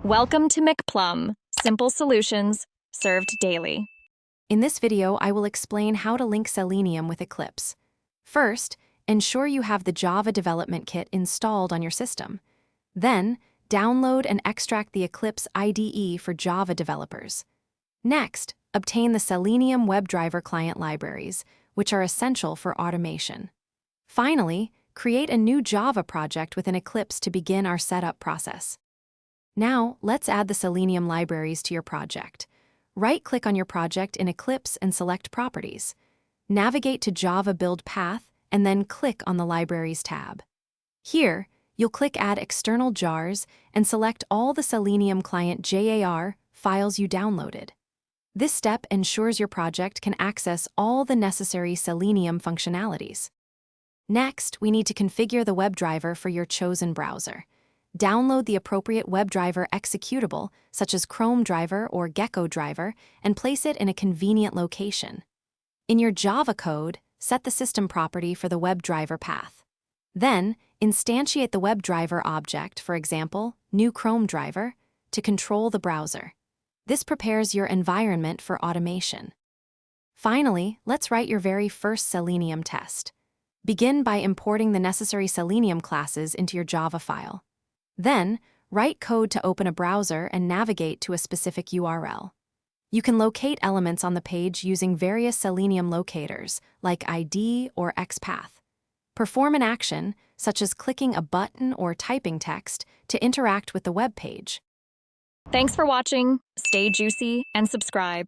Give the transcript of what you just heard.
Welcome to McPlum, simple solutions served daily. In this video, I will explain how to link Selenium with Eclipse. First, ensure you have the Java development kit installed on your system. Then, download and extract the Eclipse IDE for Java developers. Next, obtain the Selenium WebDriver client libraries, which are essential for automation. Finally, create a new Java project within Eclipse to begin our setup process. Now, let's add the Selenium libraries to your project. Right-click on your project in Eclipse and select Properties. Navigate to Java Build Path and then click on the Libraries tab. Here, you'll click Add External Jars and select all the Selenium client JAR files you downloaded. This step ensures your project can access all the necessary Selenium functionalities. Next, we need to configure the WebDriver for your chosen browser. Download the appropriate WebDriver executable, such as Chrome driver or Gecko driver, and place it in a convenient location. In your Java code, set the system property for the WebDriver path. Then, instantiate the WebDriver object, for example, new Chrome driver, to control the browser. This prepares your environment for automation. Finally, let's write your very first Selenium test. Begin by importing the necessary Selenium classes into your Java file. Then, write code to open a browser and navigate to a specific URL. You can locate elements on the page using various Selenium locators, like ID or XPath. Perform an action, such as clicking a button or typing text, to interact with the web page. Thanks for watching. Stay juicy and subscribe.